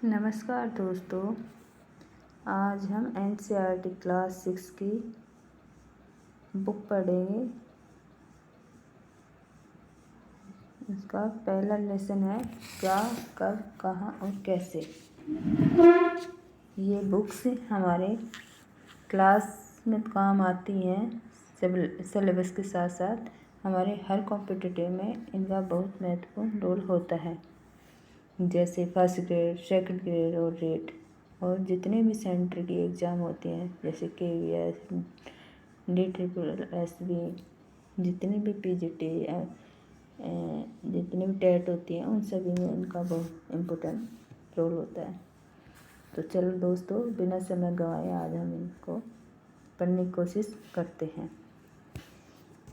नमस्कार दोस्तों, आज हम एनसीईआरटी क्लास 6 की बुक पढ़ेंगे। इसका पहला लेसन है क्या, कब, कहाँ और कैसे। ये बुक्स हमारे क्लास में काम आती हैं, सिलेबस के साथ साथ हमारे हर कॉम्पिटिटिव में इनका बहुत महत्वपूर्ण रोल होता है। जैसे फर्स्ट ग्रेड, सेकंड ग्रेड और रेट, और जितने भी सेंटर की एग्ज़ाम होते हैं जैसे KVS, DSSB, जितने भी PGT, जितने भी टेट होती हैं, उन सभी में इनका बहुत इम्पोर्टेंट रोल होता है। तो चलो दोस्तों, बिना समय गंवाए आज हम इनको पढ़ने की कोशिश करते हैं।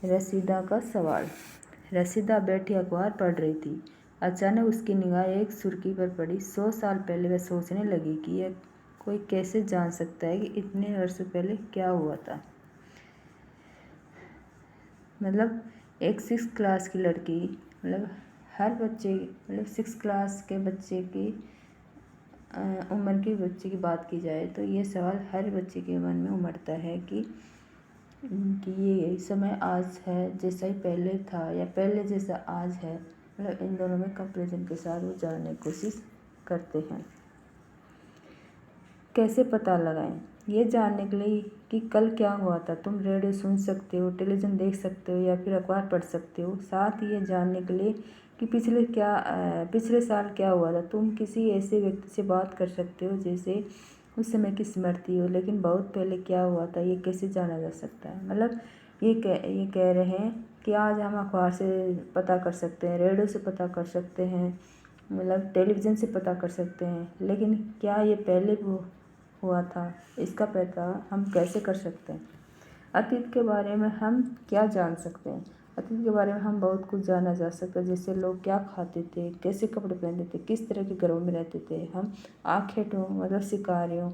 रसीदा का सवाल। रसीदा बैठी अखबार पढ़ रही थी। अचानक उसकी निगाह एक सुर्खी पर पड़ी। 100 साल पहले वह सोचने लगी कि यह कोई कैसे जान सकता है कि इतने वर्षों पहले क्या हुआ था। मतलब एक 6 क्लास की लड़की, मतलब हर बच्चे, मतलब 6 क्लास के बच्चे की उम्र के बच्चे की बात की जाए तो ये सवाल हर बच्चे के मन में उमड़ता है कि ये समय आज है जैसा ही पहले था या पहले जैसा आज है। मतलब इन दोनों में कंपैरिजन के साथ वो जानने की कोशिश करते हैं। कैसे पता लगाएं? ये जानने के लिए कि कल क्या हुआ था। तुम रेडियो सुन सकते हो, टेलीविज़न देख सकते हो या फिर अखबार पढ़ सकते हो। साथ ही ये जानने के लिए कि पिछले साल क्या हुआ था। तुम किसी ऐसे व्यक्ति से बात कर सकते हो जैसे उस समय की स्मृति हो, लेकिन बहुत पहले क्या हुआ था ये कैसे जाना जा सकता है। मतलब ये कह रहे हैं कि आज हम अखबार से पता कर सकते हैं, रेडियो से पता कर सकते हैं, मतलब टेलीविज़न से पता कर सकते हैं, लेकिन क्या ये पहले हुआ था इसका पता हम कैसे कर सकते हैं। अतीत के बारे में हम क्या जान सकते हैं? अतीत के बारे में हम बहुत कुछ जाना जा सकता है, जैसे लोग क्या खाते थे, कैसे कपड़े पहनते थे, किस तरह के घरों में रहते थे। हम आखेटों, मतलब शिकारियों,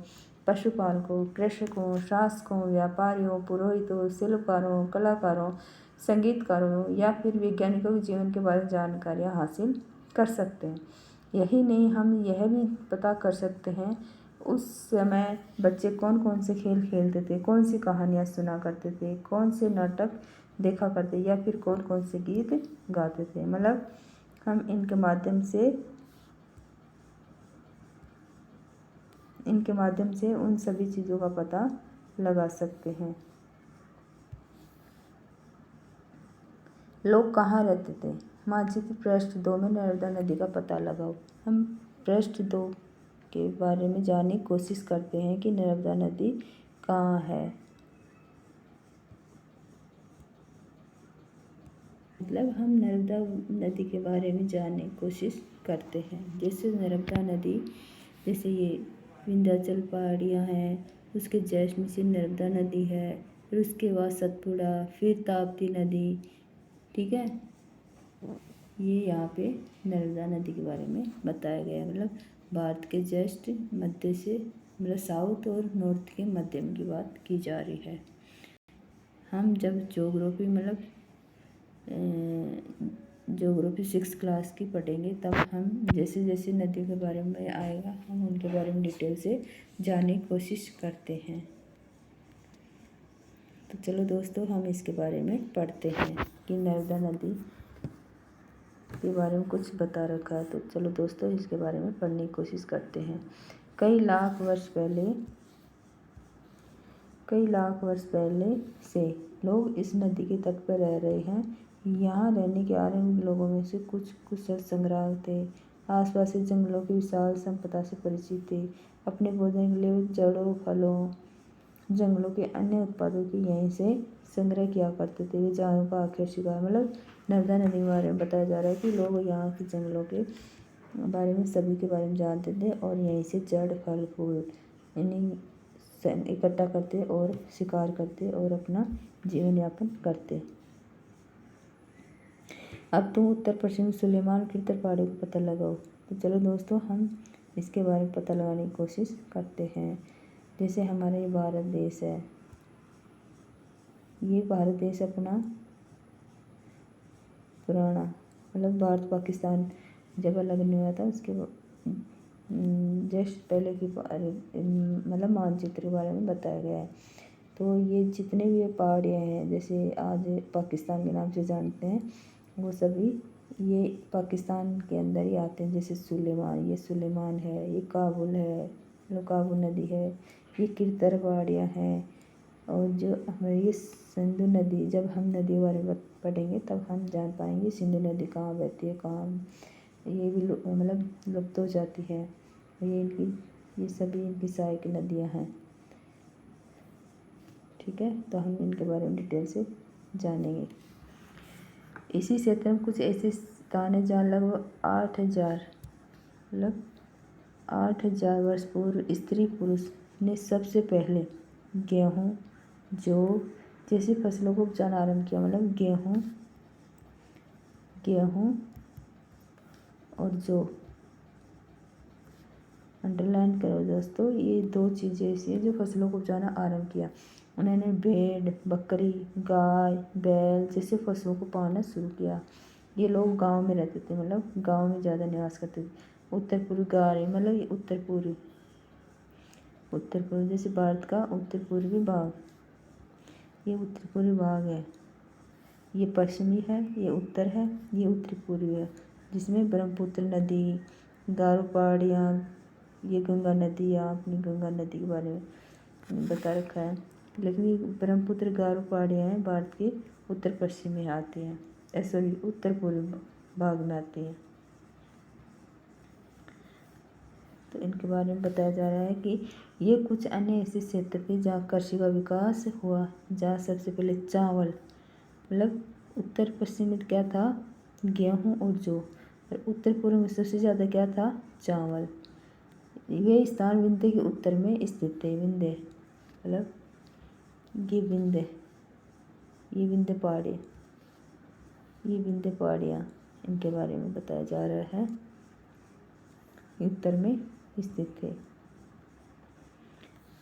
पशुपालकों, कृषकों, शासकों, व्यापारियों, पुरोहितों, शिल्पकारों, कलाकारों, संगीतकारों या फिर वैज्ञानिकों के जीवन के बारे में जानकारियाँ हासिल कर सकते हैं। यही नहीं, हम यह भी पता कर सकते हैं उस समय बच्चे कौन कौन से खेल खेलते थे, कौन सी कहानियाँ सुना करते थे, कौन से नाटक देखा करते या फिर कौन कौन से गीत गाते थे। मतलब हम इनके माध्यम से उन सभी चीज़ों का पता लगा सकते हैं। लोग कहाँ रहते थे? मानचित्र पृष्ठ 2 में नर्मदा नदी का पता लगाओ। हम पृष्ठ 2 के बारे में जानने की कोशिश करते हैं कि नर्मदा नदी कहाँ है। मतलब हम नर्मदा नदी के बारे में जानने की कोशिश करते हैं। जैसे नर्मदा नदी, जैसे ये विंध्याचल पहाड़ियाँ हैं, उसके जस्ट नीचे नर्मदा नदी है, फिर उसके बाद सतपुड़ा, फिर ताप्ती नदी। ठीक है, ये यहाँ पे नर्मदा नदी के बारे में बताया गया है। मतलब भारत के जस्ट मध्य से, मतलब साउथ और नॉर्थ के मध्य की बात की जा रही है। हम जब ज्योग्राफी 6 क्लास की पढ़ेंगे तब हम जैसे जैसे नदियों के बारे में आएगा हम उनके बारे में डिटेल से जानने की कोशिश करते हैं। तो चलो दोस्तों, हम इसके बारे में पढ़ते हैं कि नर्मदा नदी के बारे में कुछ बता रखा है। तो चलो दोस्तों, इसके बारे में पढ़ने की कोशिश करते हैं। कई लाख वर्ष पहले से लोग इस नदी के तट पर रह रहे हैं। यहाँ रहने के आरंभ लोगों में से कुछ कुशल संग्राहक थे। आसपास के जंगलों की विशाल संपदा से परिचित थे। अपने भोजन के लिए जड़ों, फलों, जंगलों के अन्य उत्पादों की यहीं से संग्रह किया करते थे। वे जानवरों का आखिर शिकार, मतलब नर्मदा नदी के बारे में बताया जा रहा है कि लोग यहाँ के जंगलों के बारे में, सभी के बारे में जानते थे और यहीं से जड़, फल, फूल इन्हीं इकट्ठा करते और शिकार करते और अपना जीवन यापन करते। अब तुम उत्तर पश्चिम सुलेमान खिड़तर पहाड़ियों का पता लगाओ। तो चलो दोस्तों, हम इसके बारे में पता लगाने की कोशिश करते हैं। जैसे हमारा ये भारत देश है, ये भारत देश अपना पुराना, मतलब भारत पाकिस्तान जब अलग नहीं हुआ था उसके जस्ट पहले की मतलब मानचित्र के बारे में बताया गया है। तो ये जितने भी ये पहाड़ियाँ हैं, जैसे आज पाकिस्तान के नाम से जानते हैं, वो सभी ये पाकिस्तान के अंदर ही आते हैं। जैसे सुलेमान, ये सुलेमान है, ये काबुल है, काबुल नदी है, ये किरतर पहाड़ियाँ हैं। और जो हमारी ये सिंधु नदी, जब हम नदी के बारे में पढ़ेंगे तब हम जान पाएंगे सिंधु नदी कहाँ बहती है, कहाँ ये भी मतलब लुप्त हो जाती है। ये सभी इनकी सहायक नदियाँ हैं। ठीक है, तो हम इनके बारे में डिटेल से जानेंगे। इसी क्षेत्र में कुछ ऐसे स्थान हैं जहाँ लगभग 8,000 वर्ष पूर्व स्त्री पुरुष ने सबसे पहले गेहूँ, जौ जैसी फसलों को उपजाना आरंभ किया। मतलब गेहूँ और जौ, अंडरलाइन करो दोस्तों, ये 2 चीज़ें ऐसी हैं जो फसलों को उपजाना आरंभ किया। उन्होंने भेड़, बकरी, गाय, बैल जैसे पशुओं को पालना शुरू किया। ये लोग गांव में रहते थे, मतलब गांव में ज़्यादा निवास करते थे। उत्तर पूर्वी गाय, मतलब ये उत्तर पूर्वी जैसे भारत का उत्तर पूर्वी भाग, ये उत्तर पूर्वी भाग है। ये पश्चिमी है, ये उत्तर है, ये उत्तरी पूर्वी है, जिसमें ब्रह्मपुत्र नदी, गारो पहाड़ियाँ, ये गंगा नदी, आपने गंगा नदी के बारे में बता रखा है। लेकिन ये ब्रह्मपुत्र गारो पहाड़ियाँ हैं भारत के उत्तर पश्चिम में आती हैं, सॉरी उत्तर पूर्वी भाग में आती हैं। तो इनके बारे में बताया जा रहा है कि ये कुछ अन्य ऐसे क्षेत्र थे जहाँ कृषि का विकास हुआ, जहाँ सबसे पहले चावल, मतलब उत्तर पश्चिम में क्या था, गेहूँ और जौ, और उत्तर पूर्व में सबसे ज़्यादा क्या था, चावल। ये स्थान विंध्य के उत्तर में स्थित है। विंध्य मतलब ये विंध्य पहाड़ियाँ, इनके बारे में बताया जा रहा है, उत्तर में स्थित थे।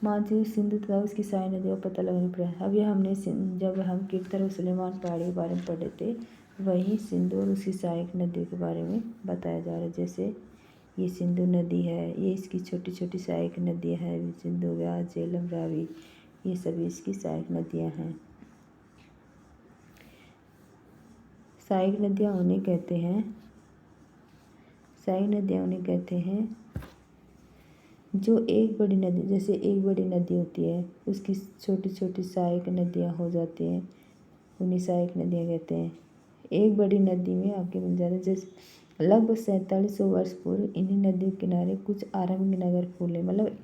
मानचित्र सिंधु तथा उसकी सारी नदियों का पता लगाने पर अभी हमने जब हम किरतर और सुलेमान पहाड़ी के बारे में पढ़े थे, वहीं सिंधु और उसकी सहायक नदियों के बारे में बताया जा रहा है। जैसे ये सिंधु नदी है, ये इसकी छोटी छोटी सहायक नदियाँ हैं, सिंधु, व्यास, झेलम, रावी, ये सभी इसकी सहायक नदियाँ हैं। सहायक नदियाँ उन्हें कहते हैं जो एक बड़ी नदी, जैसे एक बड़ी नदी होती है उसकी छोटी छोटी सहायक नदियाँ हो जाती हैं, उन्हें सहायक नदियाँ कहते हैं। एक बड़ी नदी में आगे बन जाते हैं। जैसे लगभग 4700 वर्ष पूर्व इन्हीं नदी के किनारे कुछ आरंभिक नगर फूले, मतलब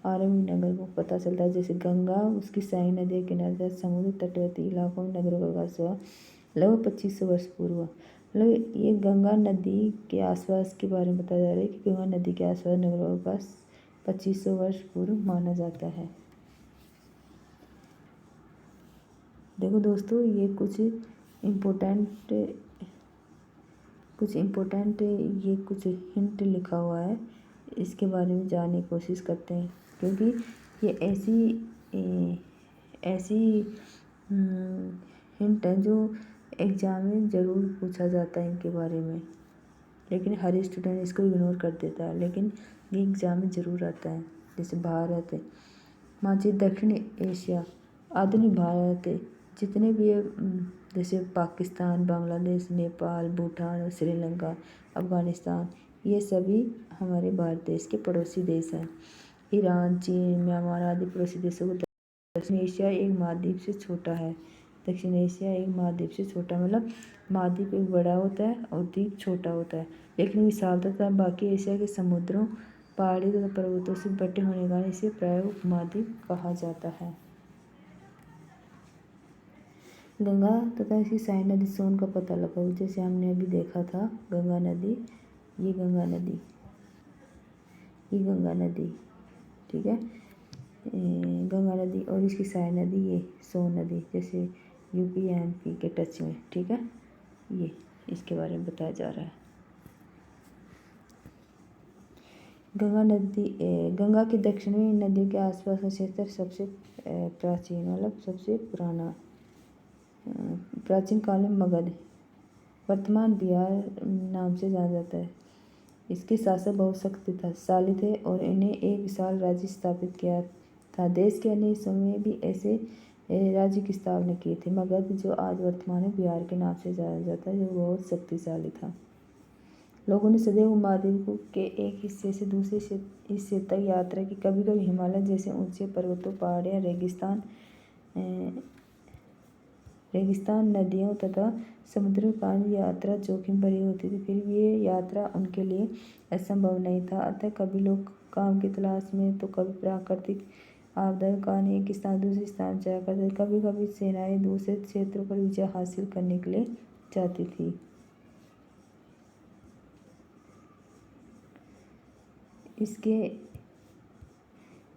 आरंभिक नगर को पता चलता है। जैसे गंगा, उसकी सहायक नदी के किनारे समुद्र तटवर्ती इलाकों में नगरों का विकास हुआ लगभग 2500 वर्ष पूर्व। मतलब ये गंगा नदी के आसपास के बारे में बताया जा रहा है कि गंगा नदी के आसपास नगरों का विकास 2500 वर्ष पूर्व माना जाता है। देखो दोस्तों, ये कुछ इम्पोर्टेंट ये कुछ हिंट लिखा हुआ है, इसके बारे में जानने की कोशिश करते हैं, क्योंकि ये ऐसी हिंट है जो एग्ज़ाम में ज़रूर पूछा जाता है इनके बारे में, लेकिन हर स्टूडेंट इसको इग्नोर कर देता है, लेकिन ये एग्ज़ाम में ज़रूर आता है। जैसे भारत है, मानचित्र दक्षिण एशिया, आधुनिक भारत है, जितने भी जैसे पाकिस्तान, बांग्लादेश, नेपाल, भूटान और श्रीलंका, अफ़गानिस्तान, ये सभी हमारे भारत देश के पड़ोसी देश हैं। ईरान, चीन, म्यांमार आदि पड़ोसी देशों को दक्षिण एशिया एक महाद्वीप से छोटा है। दक्षिण एशिया एक महाद्वीप से छोटा, मतलब महाद्वीप एक बड़ा होता है और द्वीप छोटा होता है, लेकिन विशालता बाकी एशिया के समुद्रों, पहाड़ी तथा पर्वतों से बटे होने के कारण इसे प्रायः उपमहाद्वीप कहा जाता है। गंगा तथा इसकी सहायक नदी सोन का पता लगाओ। जैसे हमने अभी देखा था, गंगा नदी, ये गंगा नदी, ठीक है, गंगा नदी, और इसकी सहायक नदी ये सोन नदी, जैसे यूपी एमपी के टच में, ठीक है, ये इसके बारे में बताया जा रहा है। गंगा के दक्षिण में नदी के आसपास का क्षेत्र सबसे प्राचीन, मतलब सबसे पुराना, प्राचीन काल में मगध, वर्तमान बिहार नाम से जाना जाता है। इसके शासक बहुत शक्तिशाली थे और इन्हें एक विशाल राज्य स्थापित किया था। देश के अन्य हिस्सों में भी ऐसे राज्य की स्थापना की थी। मगध, जो आज वर्तमान में बिहार के नाम से जाना जाता है, जो बहुत शक्तिशाली था। लोगों ने सदैव महाद्वीप के एक हिस्से से दूसरे हिस्से तक यात्रा की। कभी कभी हिमालय जैसे ऊंचे पर्वतों, पहाड़ियाँ, रेगिस्तान, नदियों तथा समुद्र का यात्रा जोखिम भरी होती थी। फिर भी ये यात्रा उनके लिए असंभव नहीं था। अतः कभी लोग काम की तलाश में, तो कभी प्राकृतिक आपदा के कारण एक स्थान दूसरे स्थान जाया करते। कभी कभी सेनाएं दूसरे क्षेत्रों पर विजय हासिल करने के लिए जाती थी।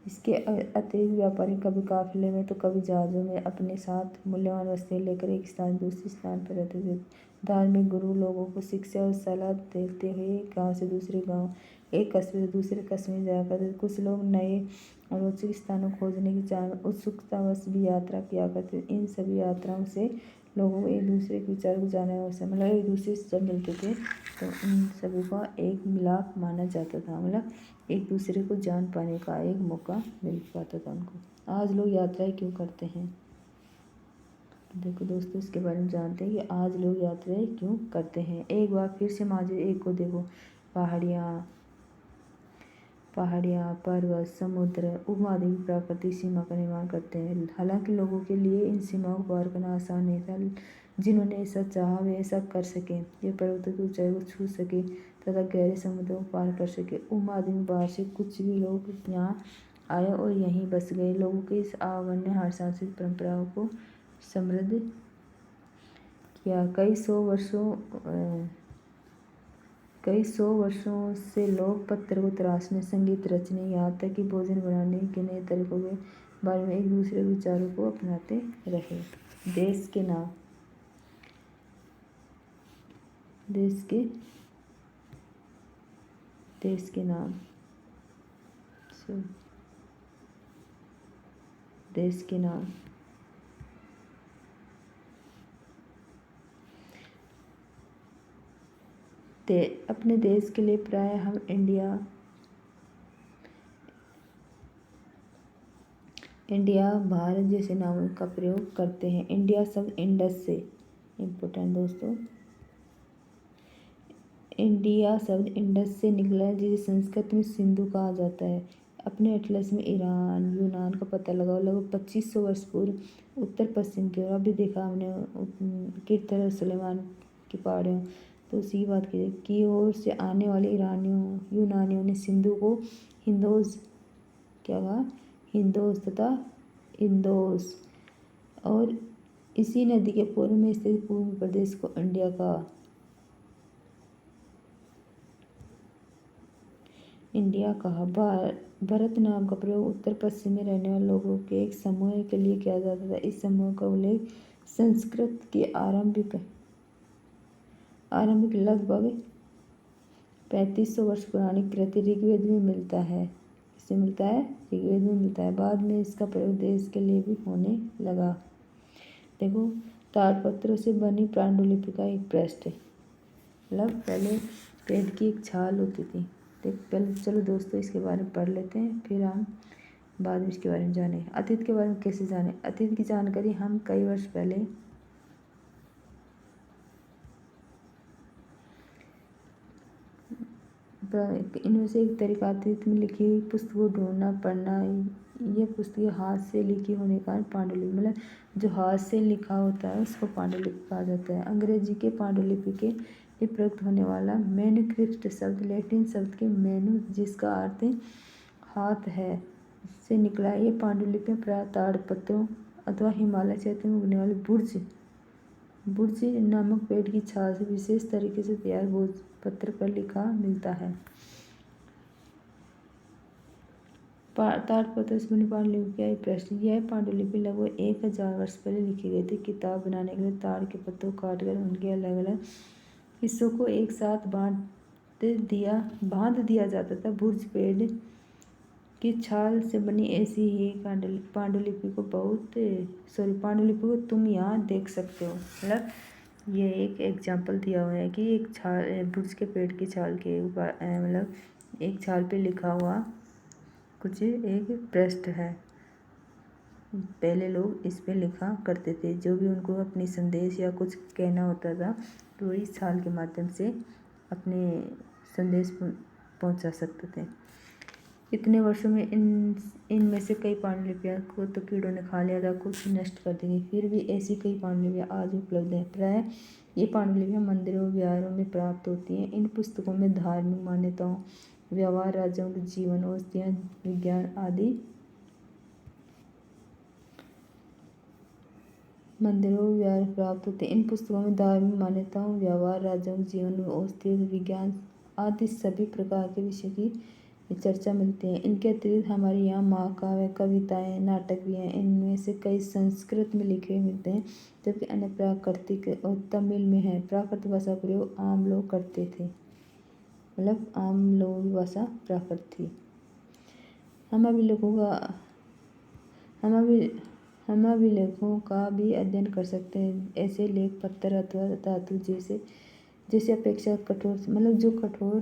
इसके अतिरिक्त व्यापारी कभी काफिले में, तो कभी जहाज़ों में अपने साथ मूल्यवान वस्तुएं लेकर एक स्थान दूसरे स्थान पर रहते थे। धार्मिक गुरु लोगों को शिक्षा और सलाह देते हुए गांव से दूसरे गांव, एक कस्बे से दूसरे कस्बे में जाया करते थे। कुछ लोग नए और रोचक स्थानों खोजने की चाह में उत्सुकतावश भी यात्रा किया करते थे। इन सभी यात्राओं से लोगों को एक दूसरे के विचार को जानने का अवसर, मतलब एक दूसरे से जब मिलते थे तो इन सभी का एक मिलाप माना जाता था, मतलब एक दूसरे को जान पाने का एक मौका मिल पाता था उनको। आज लोग यात्राएं क्यों करते हैं? देखो दोस्तों, इसके बारे में जानते हैं कि आज लोग यात्राएं क्यों करते हैं। एक बार फिर से महाद्वीप एक को देखो, पहाड़ियाँ, पर्वत, समुद्र, उपमहाद्वीप प्राकृतिक सीमा का निर्माण करते हैं। हालांकि लोगों के लिए इन सीमाओं को पार करना आसान नहीं था। जिन्होंने ऐसा चाहा वे ऐसा कर सके। ये पर्वतों की ऊंचाई को छू सके तथा गहरे समुद्रों को पार कर सके। उपमहाद्वीप बाहर से कुछ भी लोग यहाँ आए और यहीं बस गए। लोगों के इस आगमन ने हर सांस्कृतिक परंपराओं को समृद्ध किया। कई सौ वर्षों से लोग पत्थर को तराशने, संगीत रचने, यहाँ तक कि भोजन बनाने के नए तरीकों के बारे में एक दूसरे के विचारों को अपनाते रहे। देश के नाम अपने देश के लिए प्राय हम इंडिया, भारत जैसे नामों का प्रयोग करते हैं। इंडिया शब्द इंडस से, इम्पोर्टेंट दोस्तों, इंडिया शब्द इंडस से निकला है, जिसे संस्कृत में सिंधु कहा जाता है। अपने एटलस में ईरान, यूनान का पता लगाओ। लगभग 2500 वर्ष पूर्व उत्तर पश्चिम की ओर, अभी देखा हमने कीर्तन और सुलेमान की पहाड़ियों, तो उसी बात की ओर से आने वाले यूनानियों ने सिंधु को हिंदोज तथा इंदोस, और इसी नदी के पूर्व में स्थित पूर्वी प्रदेश को इंडिया कहा। भारत नाम का प्रयोग उत्तर पश्चिम में रहने वाले लोगों के एक समूह के लिए किया जाता था। इस समूह का उल्लेख संस्कृत की आरंभिक लगभग 3500 वर्ष पुरानी कृति ऋग्वेद में मिलता है। इससे मिलता है, ऋग्वेद में मिलता है। बाद में इसका प्रयोग देश के लिए भी होने लगा। देखो, ताड़पत्रों से बनी पांडुलिपि का एक पृष्ठ, मतलब पहले पेड़ की एक छाल होती थी। पहले चलो दोस्तों इसके बारे में पढ़ लेते हैं, फिर हम बाद में इसके बारे में जाने। अतीत के बारे में कैसे जाने? अतीत की जानकारी हम कई वर्ष पहले इनमें से एक तरीका अतीत में लिखी हुई पुस्तकों ढूंढना, पढ़ना। ये पुस्तकें हाथ से लिखी होने के कारण पांडुलिपि, मतलब जो हाथ से लिखा होता है उसको पांडुलिपि कहा जाता है। अंग्रेजी के पांडुलिपि के लिए प्रयुक्त होने वाला मैन्युस्क्रिप्ट शब्द लैटिन शब्द के मैनु, जिसका अर्थ हाथ है, से निकला है। ये पांडुलिपियाँ प्रायः ताड़पत्रों अथवा हिमालय क्षेत्र में उगने वाले बुर्ज नामक पेड़ की छाल से विशेष तरीके से तैयार भोजपत्र पर लिखा मिलता है। ताड़पत्र से बनी पांडुलिपि का एक प्रश्न। यह पांडुलिपि लगभग 1000 वर्ष पहले लिखी गई थी। किताब बनाने के लिए ताड़ के पत्तों को काटकर उनके अलग अलग हिस्सों को एक साथ बांध दिया जाता था। बुर्ज पेड़ की छाल से बनी ऐसी ही पांडुलिपि को तुम यहाँ देख सकते हो। मतलब ये एक एग्जाम्पल दिया हुआ है कि एक छाल बुर्ज के पेड़ की छाल के ऊपर मतलब एक छाल पे लिखा हुआ कुछ एक पृष्ठ है। पहले लोग इस पे लिखा करते थे, जो भी उनको अपनी संदेश या कुछ कहना होता था तो इस छाल के माध्यम से अपने संदेश पहुंचा सकते थे। इतने वर्षों में इनमें से कई पांडुलिपियां को तो कीड़ों ने खा लिया था, कुछ नष्ट कर दी, फिर भी ऐसी कई पांडुलिपियां आज उपलब्ध हैं। प्राय ये पांडुलिपियां मंदिरों विहारों में प्राप्त होती हैं। इन पुस्तकों में धार्मिक मान्यताओं, व्यवहार, राजाओं के जीवन, औषधियाँ, विज्ञान आदि मंदिरों विहार प्राप्त होते हैं। इन पुस्तकों में धार्मिक मान्यताओं, व्यवहार, राजाओं के जीवन, औषधि, विज्ञान आदि सभी प्रकार के विषय की चर्चा मिलती है। इनके अतिरिक्त हमारे यहाँ महाकाव्य, कविताएं, नाटक भी हैं। इनमें से कई संस्कृत में लिखे हुए मिलते हैं, जबकि अन्य प्राकृतिक और तमिल में है। प्राकृत भाषा प्रयोग आम लोग करते थे, मतलब आम लोगों की भाषा प्राकृत थी। हम अभिलेखों का भी अध्ययन कर सकते हैं। ऐसे लेख पत्थर अथवा धातु जैसे अपेक्षा कठोर, मतलब जो कठोर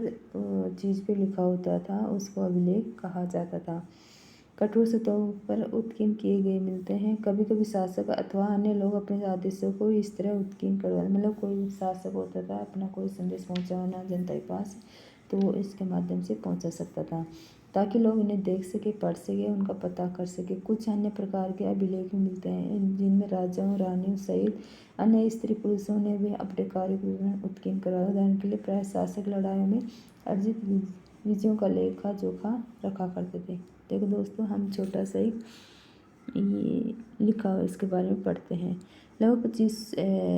चीज़ पे लिखा होता था उसको अभिलेख कहा जाता था। कठोर सतहों पर उत्कीर्ण किए गए मिलते हैं। कभी कभी शासक अथवा अन्य लोग अपने आदेशों को इस तरह उत्कीर्ण करवाते, मतलब कोई शासक होता था अपना कोई संदेश पहुंचाना जनता के पास, तो वो इसके माध्यम से पहुंचा सकता था ताकि लोग इन्हें देख सके, पढ़ सके, उनका पता कर सके। कुछ अन्य प्रकार के अभिलेख भी मिलते हैं जिनमें राजाओं, रानियों सहित अन्य स्त्री पुरुषों ने भी अपने कार्य विवरण उत्कीर्ण करवाया। उदाहरण के लिए प्राय शासक लड़ाइयों में अर्जित विजयों का लेखा जोखा रखा करते थे। देखो दोस्तों, हम छोटा सा एक ये लिखा हुआ इसके बारे में पढ़ते हैं। लगभग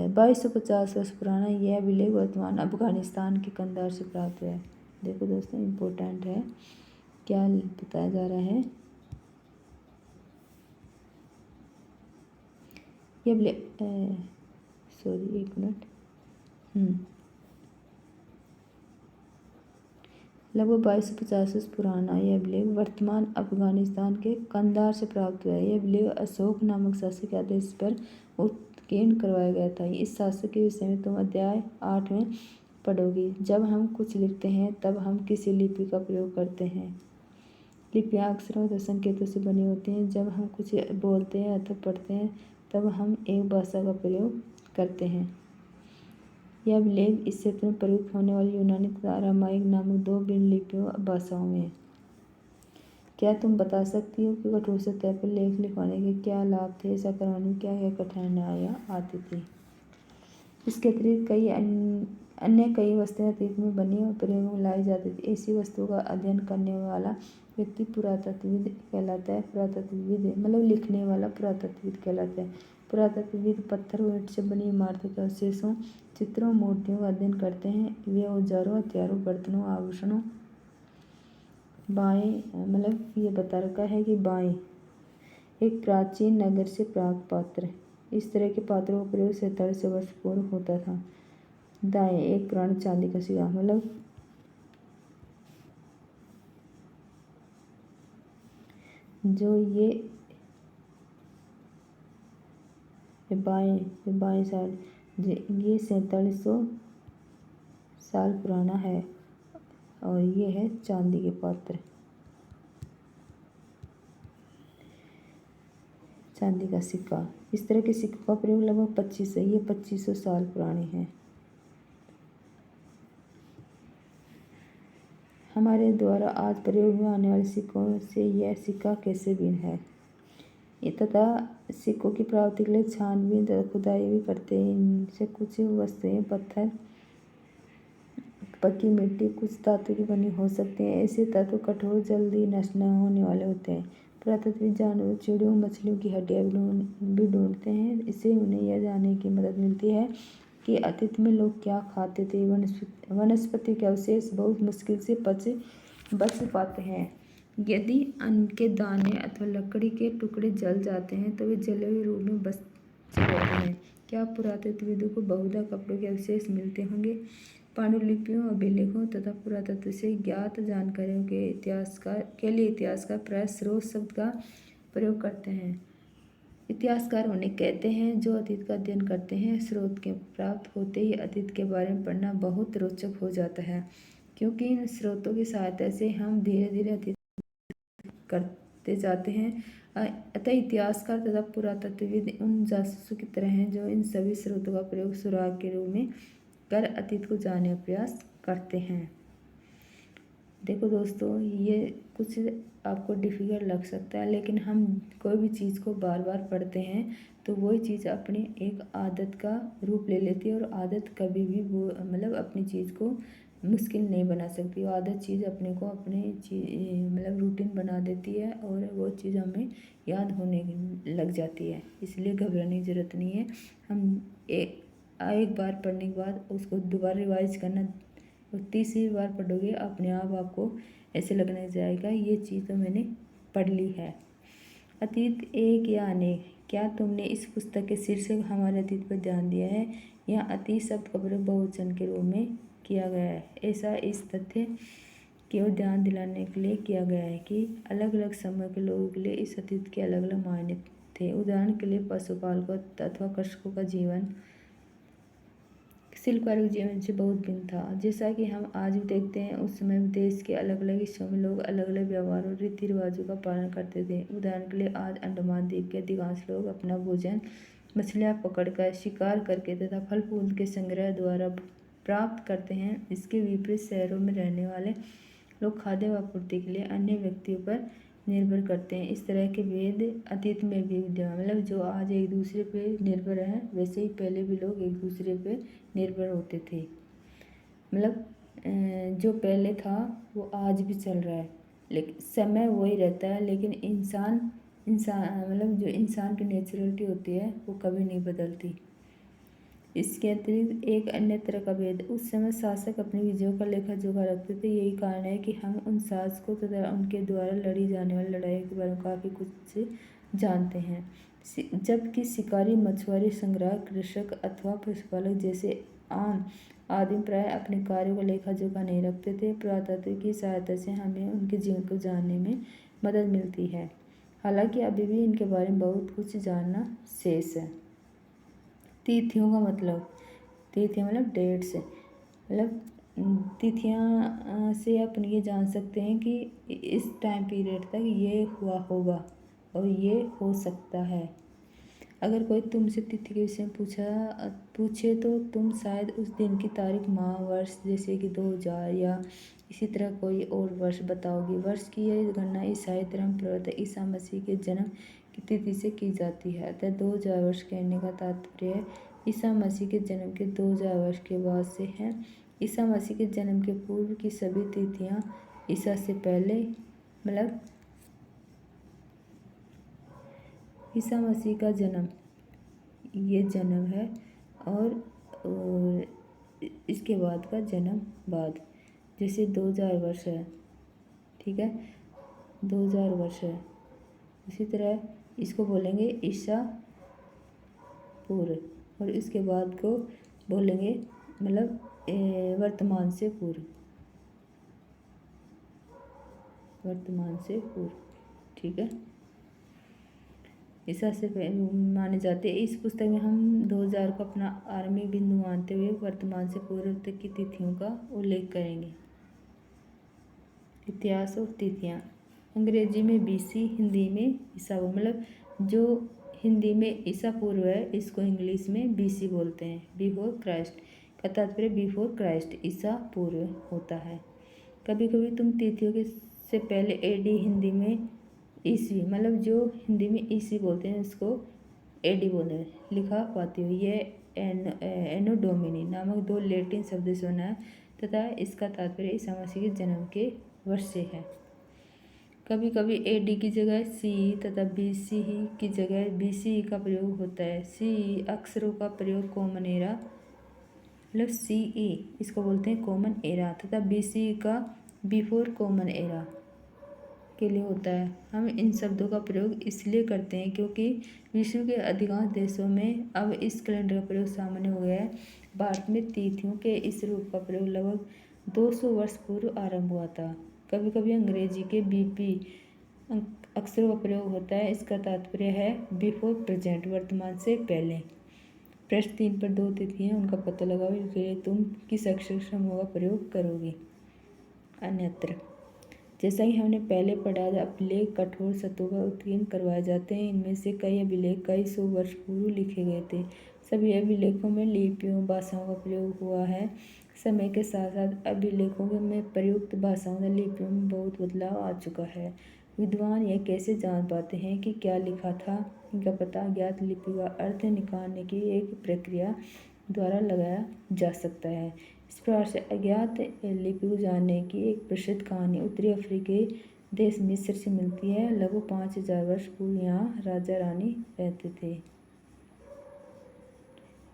2250 वर्ष पुराना यह अभिलेख वर्तमान अफगानिस्तान के कंधार से प्राप्त हुआ है। देखो दोस्तों, इम्पोर्टेंट है, क्या बताया जा रहा है। ये सॉरी, एक मिनट। लगभग 2250 वर्ष पुराना यह अभिलेख वर्तमान अफगानिस्तान के कंधार से प्राप्त हुआ है। यह अभिलेख अशोक नामक शासक के आदेश पर उत्कीर्ण करवाया गया था। इस शासक के विषय में तुम अध्याय 8 में पढ़ोगी। जब हम कुछ लिखते हैं तब हम किसी लिपि का प्रयोग करते हैं। लिपियां अक्षरों तथा संकेतों से बनी होती हैं। जब हम कुछ बोलते हैं अथवा पढ़ते हैं तब हम एक भाषा का प्रयोग करते हैं। यह अभिलेख इस क्षेत्र में प्रयुक्त होने वाली यूनानी तथा अरामाइक नामक दो भिन्न लिपियों भाषाओं में है। क्या तुम बता सकती हो कि कठोर सतह पर लेख लिखवाने के क्या लाभ थे? ऐसा करवाने में क्या क्या कठिनाइयाँ आती थी? इसके अतिरिक्त कई वस्तुएं अतीत में बनी और प्रयोग में लाई जाती थी। ऐसी वस्तुओं का अध्ययन करने वाला व्यक्ति पुरातत्वविद कहलाता है। पुरातत्वविद मतलब लिखने वाला पुरातत्वविद कहलाता है। पुरातत्वविद पत्थर और ईंट से बनी इमारतों के अवशेषों, चित्रों, मूर्तियों का अध्ययन करते हैं। वे औजारों, हथियारों, बर्तनों, आभूषणों, बाएं मतलब ये बता रखा है कि बाएं एक प्राचीन नगर से प्राप्त पात्र, इस तरह के पात्रों का प्रयोग 47 वर्ष पूर्व होता था। दाएं एक पुरानी चांदी का सिक्का, मतलब जो ये बाएं साइड ये 4700 साल पुराना है और ये है चांदी के पात्र, चांदी का सिक्का। इस तरह के सिक्कों का प्रयोग लगभग 2500 साल पुराने हैं। हमारे द्वारा आज प्रयोग में आने वाले सिक्कों से यह सिक्का कैसे भिन्न है? ये तथा सिक्कों की प्राप्ति के लिए छानबीन तथा खुदाई भी करते हैं। इनसे कुछ वस्तुएं पत्थर, पक्की मिट्टी, कुछ धातु की बनी हो सकती हैं। ऐसे धातु कठोर, जल्दी नष्ट न होने वाले होते हैं। पुरातत्वविद जानवरों, चिड़ियों, मछलियों की हड्डियां भी ढूंढते हैं। इससे उन्हें यह जानने की मदद मिलती है कि अतीत में लोग क्या खाते थे। वनस्पति के अवशेष बहुत मुश्किल से बच पाते हैं। यदि अन्न के दाने अथवा लकड़ी के टुकड़े जल जाते हैं तो वे जले हुए रूप में बच रहते हैं। क्या पुरातत्वविदों को बहुधा कपड़ों के अवशेष मिलते होंगे? पांडुलिपियों, अभिलेखों तथा पुरातत्व से ज्ञात जानकारियों के लिए इतिहासकार प्रायः स्रोत शब्द का प्रयोग करते हैं। इतिहासकार उन्हें कहते हैं जो अतीत का अध्ययन करते हैं। स्रोत के प्राप्त होते ही अतीत के बारे में पढ़ना बहुत रोचक हो जाता है, क्योंकि इन स्रोतों की सहायता से हम धीरे धीरे अतीत करते जाते हैं। अतः इतिहासकार तथा पुरातत्वविद उन जासूसों की तरह हैं जो इन सभी स्रोतों का प्रयोग सुराग के रूप में कर अतीत को जानने का प्रयास करते हैं। देखो दोस्तों, ये कुछ आपको डिफ़िकल्ट लग सकता है, लेकिन हम कोई भी चीज़ को बार बार पढ़ते हैं तो वही चीज़ अपनी एक आदत का रूप ले लेती है, और आदत कभी भी वो मतलब अपनी चीज़ को मुश्किल नहीं बना सकती। वो आदत चीज़ अपने को अपने मतलब रूटीन बना देती है, और वो चीज़ हमें याद होने लग जाती है। इसलिए घबराने की ज़रूरत नहीं है। हम एक बार पढ़ने के बाद उसको दोबारा रिवाइज करना, और तीसरी बार पढ़ोगे अपने आप आपको ऐसे लगने जाएगा ये चीज़ तो मैंने पढ़ ली है। अतीत एक या अनेक, क्या तुमने इस पुस्तक के शीर्षक हमारे अतीत पर ध्यान दिया है? यहाँ अतीत शब्द का प्रयोग बहुवचन के रूप में किया गया है। ऐसा इस तथ्य की ओर ध्यान दिलाने के लिए किया गया है कि अलग अलग समय के लोगों के लिए इस अतीत के अलग अलग मायने थे। उदाहरण के लिए पशुपालकों अथवा कृषकों का जीवन शिल्पकारों के जीवन से बहुत भिन्न था। जैसा कि हम आज भी देखते हैं, उस समय देश के अलग अलग हिस्सों में लोग अलग अलग व्यवहार और रीति रिवाजों का पालन करते थे। उदाहरण के लिए आज अंडमान द्वीप के अधिकांश लोग अपना भोजन मछलियाँ पकड़कर, शिकार करके तथा फल फूल के संग्रह द्वारा प्राप्त करते हैं। इसके विपरीत शहरों में रहने वाले लोग खाद्य आपूर्ति के लिए अन्य व्यक्तियों पर निर्भर करते हैं। इस तरह के भेद अतीत में भी विद्यमान, मतलब जो आज एक दूसरे पे निर्भर है, वैसे ही पहले भी लोग एक दूसरे पे निर्भर होते थे। मतलब जो पहले था वो आज भी चल रहा है, लेकिन समय वही रहता है, लेकिन इंसान मतलब जो इंसान की नेचुरलिटी होती है वो कभी नहीं बदलती। इसके अतिरिक्त एक अन्य तरह का भेद, उस समय शासक अपनी विजयों का लेखा जोखा रखते थे। यही कारण है कि हम उन शासकों तथा उनके द्वारा लड़ी जाने वाली लड़ाइयों के बारे में काफ़ी कुछ जानते हैं। जबकि शिकारी, मछुआरे, संग्राहक, कृषक अथवा पशुपालक जैसे आम आदमी प्राय अपने कार्यों का लेखा जोखा नहीं रखते थे। पुरातत्व की सहायता से हमें उनके जीवन को जानने में मदद मिलती है, हालांकि अभी भी इनके बारे में बहुत कुछ जानना शेष है। तिथियों का मतलब, तिथियाँ मतलब डेट्स, मतलब तिथियाँ से अपन ये जान सकते हैं कि इस टाइम पीरियड तक ये हुआ होगा और ये हो सकता है। अगर कोई तुमसे तिथि के विषय में पूछे तो तुम शायद उस दिन की तारीख, माह, वर्ष, जैसे कि 2000 या इसी तरह कोई और वर्ष बताओगी। वर्ष की यह गणना ईसाई धर्म प्रवर्तक ईसा मसीह के जन्म की तिथि से की जाती है। अतः 2000 वर्ष कहने का तात्पर्य ईसा मसीह के जन्म के 2000 वर्ष के बाद से है। ईसा मसीह के जन्म के पूर्व की सभी तिथियाँ ईसा से पहले, मतलब ईसा मसीह का जन्म, ये जन्म है, और इसके बाद का जन्म बाद, जैसे 2000 वर्ष है, ठीक है, 2000 वर्ष है, इसी तरह इसको बोलेंगे ईसा पूर्व, और इसके बाद को बोलेंगे मतलब वर्तमान से पूर्व, वर्तमान से पूर्व, ठीक है। ईसा से माने जाते हैं। इस पुस्तक में हम 2000 को अपना आरंभिक बिंदु मानते हुए वर्तमान से पूर्व तक की तिथियों का उल्लेख करेंगे। इतिहास और तिथियाँ, अंग्रेजी में बीसी, हिंदी में ईसा, मतलब जो हिंदी में ईसा पूर्व है इसको इंग्लिश में बीसी बोलते हैं, बिफोर क्राइस्ट का तात्पर्य बिफोर क्राइस्ट, ईसा पूर्व होता है। कभी कभी तुम तिथियों के से पहले एडी, हिंदी में ईस्वी, मतलब जो हिंदी में ईस्वी बोलते हैं उसको एडी बोले लिखा पाती हो। ये एनो डोमिनी नामक 2 लैटिन शब्द से बना है तथा इसका तात्पर्य ईसा मसीह के जन्म के वर्ष से है। कभी कभी एडी की जगह सी तथा बीसी की जगह बीसी का प्रयोग होता है। सी अक्षरों का प्रयोग कॉमन एरा, मतलब सीई इसको बोलते हैं कॉमन एरा, तथा बीसी का बिफोर कॉमन एरा के लिए होता है। हम इन शब्दों का प्रयोग इसलिए करते हैं क्योंकि विश्व के अधिकांश देशों में अब इस कैलेंडर का प्रयोग सामान्य हो गया है। भारत में तिथियों के इस रूप का प्रयोग लगभग 200 वर्ष पूर्व आरंभ हुआ था। कभी कभी अंग्रेजी के बीपी अक्षरों का प्रयोग होता है, इसका तात्पर्य है बिफोर प्रेजेंट, वर्तमान से पहले। प्रश्न 3 पर 2 तिथियां उनका पता लगाओ, इसके लिए तुम किस अक्षर समूह का प्रयोग करोगे। अन्यत्र। जैसा कि हमने पहले पढ़ा, अभिलेख कठोर सतहों पर उत्कीर्ण करवाए जाते हैं। इनमें से कई अभिलेख कई सौ वर्ष पूर्व लिखे गए थे। सभी अभिलेखों में लिपियों भाषाओं का प्रयोग हुआ है। समय के साथ साथ अभिलेखों में प्रयुक्त भाषाओं तथा लिपियों में बहुत बदलाव आ चुका है। विद्वान यह कैसे जान पाते हैं कि क्या लिखा था? इनका पता अज्ञात लिपि का अर्थ निकालने की एक प्रक्रिया द्वारा लगाया जा सकता है। इस प्रकार से अज्ञात लिपि को जानने की एक प्रसिद्ध कहानी उत्तरी अफ्रीकी देश मिस्र से मिलती है। लगभग 5000 वर्ष पूर्व यहाँ राजा रानी रहते थे।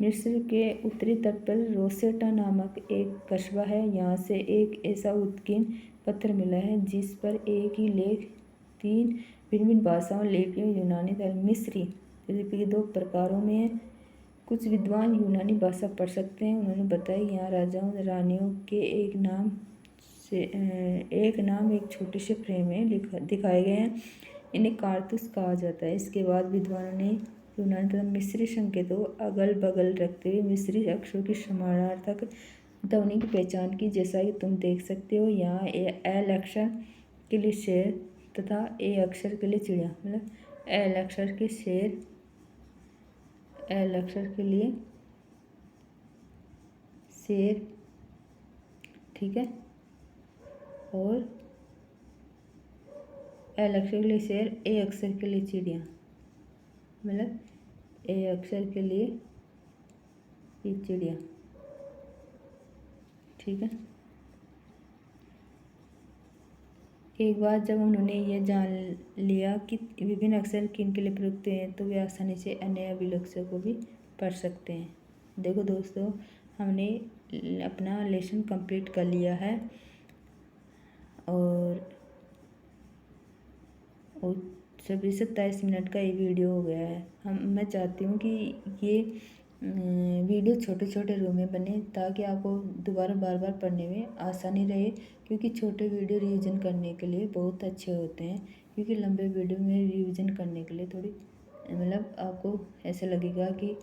मिस्र के उत्तरी तट पर रोसेटा नामक एक कस्बा है। यहाँ से एक ऐसा उत्कीर्ण पत्थर मिला है जिस पर एक ही लेख 3 भिन्न भिन्न भाषाओं, लिपियों, यूनानी तथा मिस्री लिपि के 2 प्रकारों में है। कुछ विद्वान यूनानी भाषा पढ़ सकते हैं। उन्होंने बताया यहाँ राजाओं रानियों के एक नाम एक छोटे से फ्रेम में दिखाए गए हैं। इन्हें कारतूस कहा जाता है। इसके बाद विद्वानों ने यूनानी तथा मिस्री संकेतों को अगल बगल रखते हुए मिस्री अक्षरों की समानार्थक ध्वनि की पहचान की। जैसा कि तुम देख सकते हो, यहाँ एल अक्षर के लिए शेर तथा ए अक्षर के लिए चिड़िया, मतलब एल अक्षर के शेर, एल अक्षर के लिए शेर, ठीक है, और एल अक्षर के लिए शेर, ए अक्षर के लिए चिड़िया, मतलब ए अक्षर के लिए ये चिड़िया, ठीक है। एक बार जब उन्होंने यह जान लिया कि विभिन्न अक्षर किन के लिए प्रयुक्त हैं, तो वे आसानी से अन्य अभिलेखों को भी पढ़ सकते हैं। देखो दोस्तों, हमने अपना लेसन कंप्लीट कर लिया है और 27 मिनट का ये वीडियो हो गया है। मैं चाहती हूँ कि ये वीडियो छोटे छोटे रूम में बने ताकि आपको दोबारा बार बार पढ़ने में आसानी रहे, क्योंकि छोटे वीडियो रिवीजन करने के लिए बहुत अच्छे होते हैं। क्योंकि लंबे वीडियो में रिवीजन करने के लिए थोड़ी मतलब आपको ऐसा लगेगा कि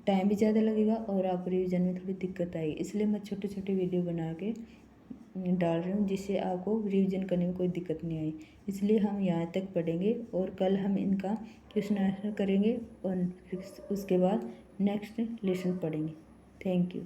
टाइम भी ज़्यादा लगेगा और आपको रिवीजन में थोड़ी दिक्कत आएगी। इसलिए मैं छोटे छोटे वीडियो बना के डाल रही हूँ जिससे आपको रिवीजन करने में कोई दिक्कत नहीं आई। इसलिए हम यहाँ तक पढ़ेंगे और कल हम इनका क्वेश्चन आंसर करेंगे और फिर उसके बाद नेक्स्ट लेसन पढ़ेंगे। Thank you.